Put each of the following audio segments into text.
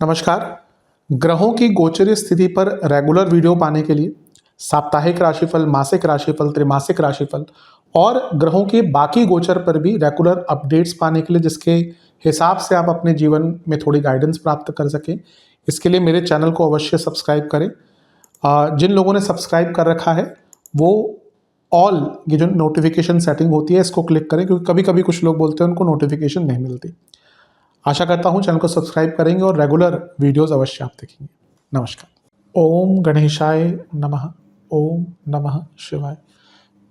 नमस्कार। ग्रहों की गोचरीय स्थिति पर रेगुलर वीडियो पाने के लिए साप्ताहिक राशिफल, मासिक राशिफल, त्रैमासिक राशिफल और ग्रहों के बाकी गोचर पर भी रेगुलर अपडेट्स पाने के लिए, जिसके हिसाब से आप अपने जीवन में थोड़ी गाइडेंस प्राप्त कर सकें, इसके लिए मेरे चैनल को अवश्य सब्सक्राइब करें। जिन लोगों ने सब्सक्राइब कर रखा है वो ऑल ये जो नोटिफिकेशन सेटिंग होती है इसको क्लिक करें, क्योंकि कभी कभी कुछ लोग बोलते हैं उनको नोटिफिकेशन नहीं मिलती। आशा करता हूँ चैनल को सब्सक्राइब करेंगे और रेगुलर वीडियोस अवश्य आप देखेंगे। नमस्कार। ओम गणेशाय नमः। ओम नमः शिवाय।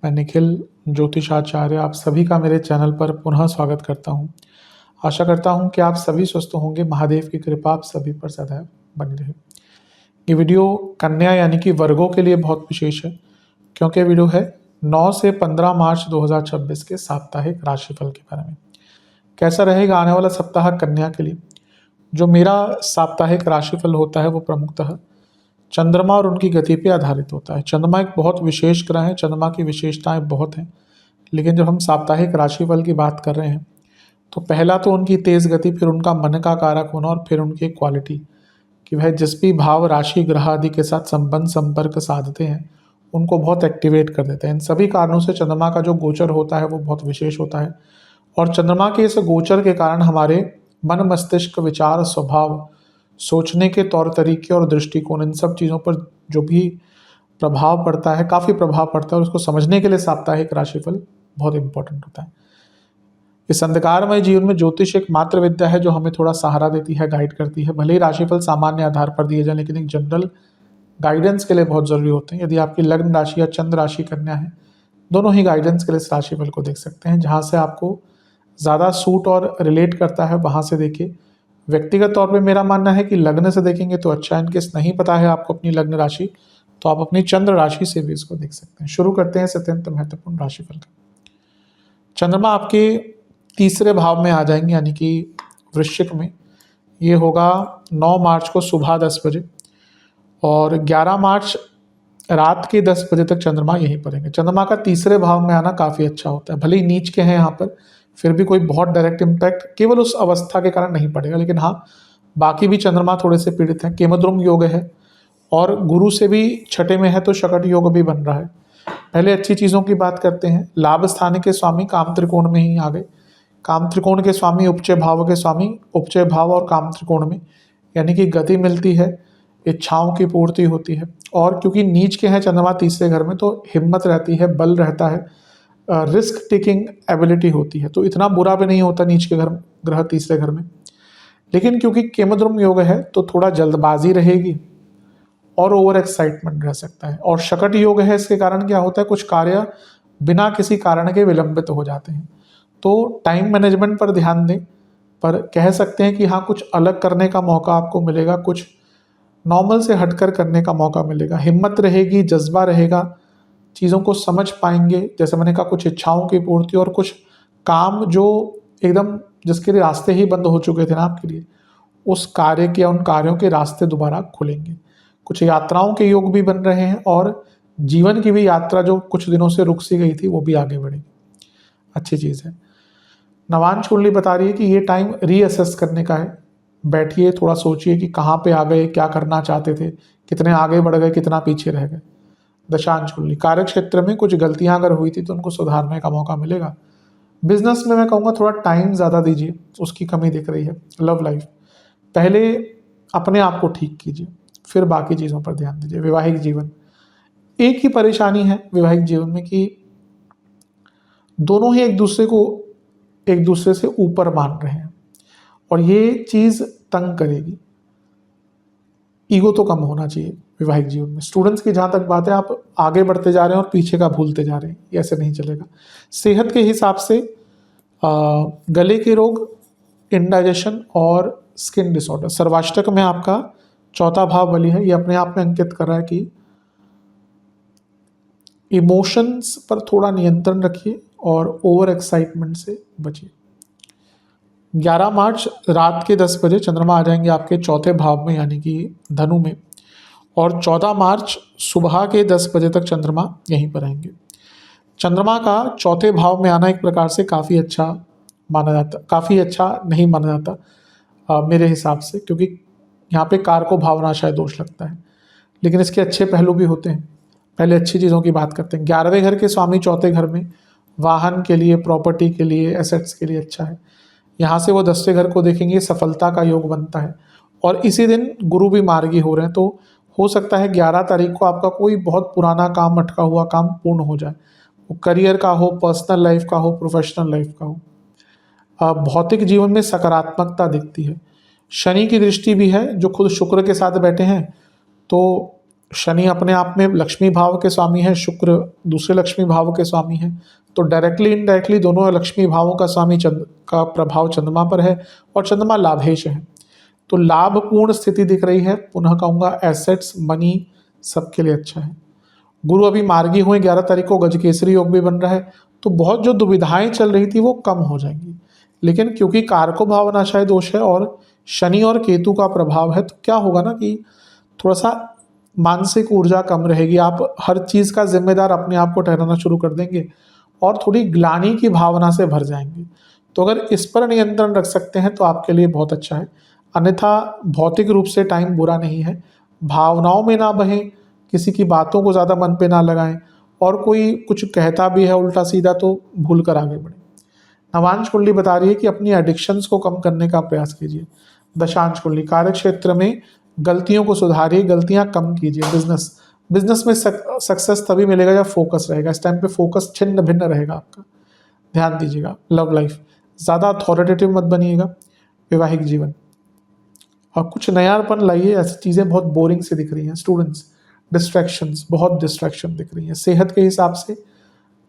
मैं निखिल ज्योतिषाचार्य आप सभी का मेरे चैनल पर पुनः स्वागत करता हूँ। आशा करता हूँ कि आप सभी स्वस्थ होंगे। महादेव की कृपा आप सभी पर सदैव बनी रहे। ये वीडियो कन्या यानी कि वर्गों के लिए बहुत विशेष है, क्योंकि वीडियो है 9 से 15 मार्च 2026 के साप्ताहिक राशिफल के बारे में। कैसा रहेगा आने वाला सप्ताह कन्या के लिए। जो मेरा साप्ताहिक राशिफल होता है वो प्रमुखतः चंद्रमा और उनकी गति पर आधारित होता है। चंद्रमा एक बहुत विशेष ग्रह है, चंद्रमा की विशेषताएं बहुत हैं, लेकिन जब हम साप्ताहिक राशिफल की बात कर रहे हैं तो पहला तो उनकी तेज गति, फिर उनका मन का कारक होना और फिर उनकी क्वालिटी कि वह जिस भी भाव, राशि, ग्रह आदि के साथ संबंध संपर्क साधते हैं उनको बहुत एक्टिवेट कर देते हैं। इन सभी कारणों से चंद्रमा का जो गोचर होता है वो बहुत विशेष होता है और चंद्रमा के इस गोचर के कारण हमारे मन, मस्तिष्क, विचार, स्वभाव, सोचने के तौर तरीके और दृष्टिकोण, इन सब चीज़ों पर जो भी प्रभाव पड़ता है, काफ़ी प्रभाव पड़ता है और उसको समझने के लिए साप्ताहिक राशिफल बहुत इंपॉर्टेंट होता है। इस अंधकारमय जीवन में ज्योतिष एक मात्र विद्या है जो हमें थोड़ा सहारा देती है, गाइड करती है। भले ही राशिफल सामान्य आधार पर दिए जाए, लेकिन एक जनरल गाइडेंस के लिए बहुत ज़रूरी होते हैं। यदि आपकी लग्न राशि या चंद्र राशि कन्या है, दोनों ही गाइडेंस के लिए इस राशिफल को देख सकते हैं। जहाँ से आपको ज़्यादा सूट और रिलेट करता है वहाँ से देखिए। व्यक्तिगत तौर पे मेरा मानना है कि लग्न से देखेंगे तो अच्छा है। इनकेस नहीं पता है आपको अपनी लग्न राशि, तो आप अपनी चंद्र राशि से भी इसको देख सकते हैं। शुरू करते हैं इस अत्यंत महत्वपूर्ण राशिफल का। चंद्रमा आपके तीसरे भाव में आ जाएंगे, यानी कि वृश्चिक में। ये होगा 9 मार्च को सुबह 10 बजे और 11 मार्च रात के 10 बजे तक चंद्रमा यहीं पर रहेंगे। चंद्रमा का तीसरे भाव में आना काफ़ी अच्छा होता है। भले ही नीच के हैं यहाँ पर, फिर भी कोई बहुत डायरेक्ट इम्पैक्ट केवल उस अवस्था के कारण नहीं पड़ेगा, लेकिन हाँ बाकी भी चंद्रमा थोड़े से पीड़ित हैं। केमद्रुम योग है और गुरु से भी छठे में है तो शकट योग भी बन रहा है। पहले अच्छी चीज़ों की बात करते हैं। लाभ स्थान के स्वामी काम त्रिकोण में ही आ गए। काम त्रिकोण के स्वामी उपचय भाव के स्वामी उपचय भाव और काम त्रिकोण में, यानी कि गति मिलती है, इच्छाओं की पूर्ति होती है। और क्योंकि नीच के हैं चंद्रमा तीसरे घर में, तो हिम्मत रहती है, बल रहता है, रिस्क टेकिंग एबिलिटी होती है। तो इतना बुरा भी नहीं होता नीच के घर ग्रह तीसरे घर में। लेकिन क्योंकि केमद्रुम योग है तो थोड़ा जल्दबाजी रहेगी और ओवर एक्साइटमेंट रह सकता है। और शकट योग है, इसके कारण क्या होता है, कुछ कार्य बिना किसी कारण के विलंबित हो जाते हैं। तो टाइम मैनेजमेंट पर ध्यान दें, पर कह सकते हैं कि हाँ कुछ अलग करने का मौका आपको मिलेगा, कुछ नॉर्मल से हटकर करने का मौका मिलेगा। हिम्मत रहेगी, जज्बा रहेगा, चीज़ों को समझ पाएंगे। जैसे मैंने कहा, कुछ इच्छाओं की पूर्ति और कुछ काम जो एकदम जिसके लिए रास्ते ही बंद हो चुके थे ना आपके लिए, उस कार्य के, उन कार्यों के रास्ते दोबारा खुलेंगे। कुछ यात्राओं के योग भी बन रहे हैं और जीवन की भी यात्रा जो कुछ दिनों से रुक सी गई थी वो भी आगे बढ़ेगी। अच्छी चीज़ है। नवांश कुंडली बता रही है कि ये टाइम रीअसेस करने का है। बैठिए, थोड़ा सोचिए कि कहाँ पे आ गए, क्या करना चाहते थे, कितने आगे बढ़ गए, कितना पीछे रह गए। दशांश कुंडली, कार्य क्षेत्र में कुछ गलतियां अगर हुई थी तो उनको सुधारने का मौका मिलेगा। बिजनेस में मैं कहूँगा थोड़ा टाइम ज़्यादा दीजिए, उसकी कमी दिख रही है। लव लाइफ, पहले अपने आप को ठीक कीजिए, फिर बाकी चीज़ों पर ध्यान दीजिए। वैवाहिक जीवन, एक ही परेशानी है वैवाहिक जीवन में कि दोनों ही एक दूसरे को एक दूसरे से ऊपर मान रहे हैं और ये चीज़ तंग करेगी। ईगो तो कम होना चाहिए वैवाहिक जीवन में। स्टूडेंट्स की जहाँ तक बात है, आप आगे बढ़ते जा रहे हैं और पीछे का भूलते जा रहे हैं, ये ऐसे नहीं चलेगा। सेहत के हिसाब से गले के रोग, इंडाइजेशन और स्किन डिसऑर्डर। सर्वाष्टक में आपका चौथा भाव बलि है, ये अपने आप में अंकित कर रहा है कि इमोशंस पर थोड़ा नियंत्रण रखिए और ओवर एक्साइटमेंट से बचिए। 11 मार्च रात के 10 बजे चंद्रमा आ जाएंगे आपके चौथे भाव में, यानी कि धनु में, और 14 मार्च सुबह के 10 बजे तक चंद्रमा यहीं पर रहेंगे। चंद्रमा का चौथे भाव में आना एक प्रकार से काफ़ी अच्छा माना जाता, काफ़ी अच्छा नहीं माना जाता मेरे हिसाब से, क्योंकि यहाँ पे कारको भावनाशय दोष लगता है। लेकिन इसके अच्छे पहलू भी होते हैं। पहले अच्छी चीज़ों की बात करते हैं। 11वें घर के स्वामी चौथे घर में वाहन के लिए, प्रॉपर्टी के लिए, एसेट्स के लिए अच्छा है। यहाँ से वो 10वें घर को देखेंगे, सफलता का योग बनता है। और इसी दिन गुरु भी मार्गी हो रहे हैं, तो हो सकता है 11 तारीख को आपका कोई बहुत पुराना काम, अटका हुआ काम पूर्ण हो जाए। वो करियर का हो, पर्सनल लाइफ का हो, प्रोफेशनल लाइफ का हो। भौतिक जीवन में सकारात्मकता दिखती है। शनि की दृष्टि भी है, जो खुद शुक्र के साथ बैठे हैं, तो शनि अपने आप में लक्ष्मी भाव के स्वामी है, शुक्र दूसरे लक्ष्मी भाव के स्वामी है, तो डायरेक्टली इनडायरेक्टली दोनों लक्ष्मी भावों का स्वामी चंद्र का प्रभाव चंद्रमा पर है, और चंद्रमा लाभेश है, तो लाभपूर्ण स्थिति दिख रही है। पुनः कहूँगा एसेट्स, मनी सबके लिए अच्छा है। गुरु अभी मार्गी हुए, 11 तारीख को गजकेसरी योग भी बन रहा है, तो बहुत जो दुविधाएं चल रही थी वो कम हो जाएंगी। लेकिन क्योंकि कारको भावनाशय दोष है और शनि और केतु का प्रभाव है, तो क्या होगा ना कि थोड़ा सा मानसिक ऊर्जा कम रहेगी। आप हर चीज़ का जिम्मेदार अपने आप को ठहराना शुरू कर देंगे और थोड़ी ग्लानि की भावना से भर जाएंगे। तो अगर इस पर नियंत्रण रख सकते हैं तो आपके लिए बहुत अच्छा है। अन्यथा भौतिक रूप से टाइम बुरा नहीं है। भावनाओं में ना बहें, किसी की बातों को ज़्यादा मन पे ना लगाएं, और कोई कुछ कहता भी है उल्टा सीधा तो भूल कर आगे बढ़ें। नवांश कुंडली बता रही है कि अपनी एडिक्शंस को कम करने का प्रयास कीजिए। दशांश कुंडली कार्य क्षेत्र में गलतियों को सुधारिए, गलतियां कम कीजिए। बिजनेस में सक्सेस तभी मिलेगा जब फोकस रहेगा। इस टाइम पे फोकस छिन्न भिन्न रहेगा आपका, ध्यान दीजिएगा। लव लाइफ ज़्यादा अथॉरिटेटिव मत बनिएगा। वैवाहिक जीवन और कुछ नयापन लाइए, ऐसी चीज़ें बहुत बोरिंग से दिख रही हैं। स्टूडेंट्स डिस्ट्रैक्शंस, बहुत डिस्ट्रैक्शन दिख रही हैं। सेहत के हिसाब से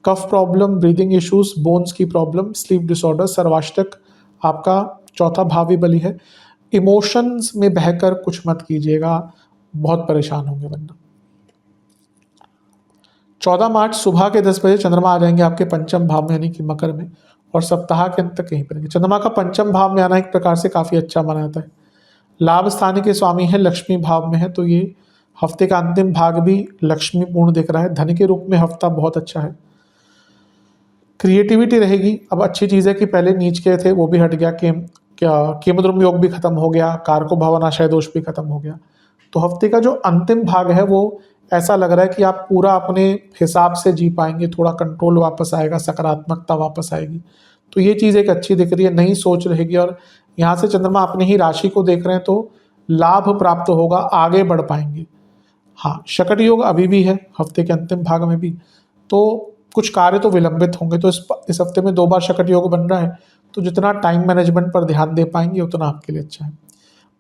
कफ प्रॉब्लम, ब्रीदिंग इश्यूज, बोन्स की प्रॉब्लम, स्लीप डिसऑर्डर। सर्वाष्टक आपका चौथा भावी बली है। इमोशंस में बहकर कुछ मत कीजिएगा, बहुत परेशान होंगे वरना। 14 मार्च सुबह के 10 बजे चंद्रमा आ जाएंगे आपके पंचम भाव में, यानी कि मकर में, और सप्ताह के अंत तक कहीं पर रहेंगे। चंद्रमा का पंचम भाव में आना एक प्रकार से काफ़ी अच्छा माना जाता है। लाभ स्थान के स्वामी है, लक्ष्मी भाव में है, तो ये हफ्ते का अंतिम भाग भी लक्ष्मी पूर्ण दिख रहा है। धन के रूप में हफ्ता बहुत अच्छा है। क्रिएटिविटी रहेगी। अब अच्छी चीज़ है कि पहले नीच के थे वो भी हट गया, केमद्रुम योग भी खत्म हो गया, कारको भावनाशय दोष भी खत्म हो गया। तो हफ्ते का जो अंतिम भाग है वो ऐसा लग रहा है कि आप पूरा अपने हिसाब से जी पाएंगे, थोड़ा कंट्रोल वापस आएगा, सकारात्मकता वापस आएगी। तो ये चीज़ एक अच्छी दिख रही है, नई सोच रहेगी। और यहाँ से चंद्रमा अपनी ही राशि को देख रहे हैं, तो लाभ प्राप्त होगा, आगे बढ़ पाएंगे। हाँ, शकट योग अभी भी है हफ्ते के अंतिम भाग में भी, तो कुछ कार्य तो विलंबित होंगे। तो इस हफ्ते में 2 बार शकट योग बन रहा है, तो जितना टाइम मैनेजमेंट पर ध्यान दे पाएंगे उतना आपके लिए अच्छा है।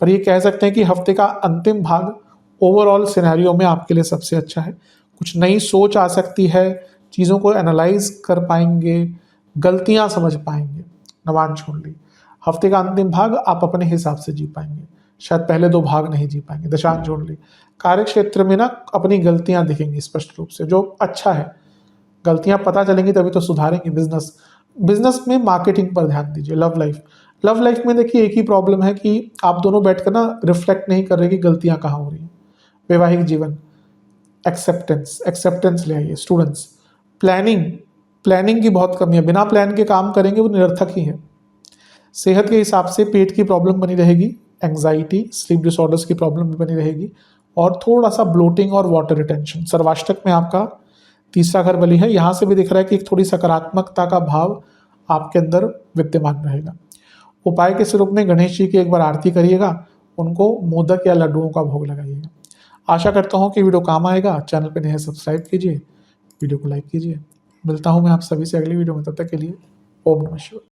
पर ये कह सकते हैं कि हफ्ते का अंतिम भाग ओवरऑल सिनेरियो में आपके लिए सबसे अच्छा है। कुछ नई सोच आ सकती है, चीज़ों को एनालाइज कर पाएंगे, गलतियां समझ पाएंगे। नवांश कुंडली हफ्ते का अंतिम भाग आप अपने हिसाब से जी पाएंगे, शायद पहले 2 भाग नहीं जी पाएंगे। दशांश कुंडली कार्य क्षेत्र में ना अपनी गलतियां दिखेंगी स्पष्ट रूप से, जो अच्छा है। गलतियां पता चलेंगी तभी तो सुधारेंगे। बिजनेस में मार्केटिंग पर ध्यान दीजिए। लव लाइफ में देखिए एक ही प्रॉब्लम है कि आप दोनों बैठकर ना रिफ्लेक्ट नहीं कर रहे कि गलतियां कहाँ हो रही हैं। वैवाहिक जीवन एक्सेप्टेंस ले आइए। स्टूडेंट्स प्लानिंग की बहुत कमी है, बिना प्लान के काम करेंगे वो निरर्थक ही है। सेहत के हिसाब से पेट की प्रॉब्लम बनी रहेगी, एंग्जाइटी, स्लीप डिसऑर्डर्स की प्रॉब्लम भी बनी रहेगी, और थोड़ा सा ब्लोटिंग और वाटर रिटेंशन। सर्वाष्टक में आपका तीसरा घर बली है, यहाँ से भी दिख रहा है कि एक थोड़ी सकारात्मकता का भाव आपके अंदर विद्यमान रहेगा। उपाय के स्वरूप में गणेश जी की एक बार आरती करिएगा, उनको मोदक या लड्डुओं का भोग लगाइएगा। आशा करता हूँ कि वीडियो काम आएगा। चैनल पे नए हैं सब्सक्राइब कीजिए, वीडियो को लाइक कीजिए। मिलता हूँ मैं आप सभी से अगली वीडियो में, तब तक के लिए ओम नमः शिवाय।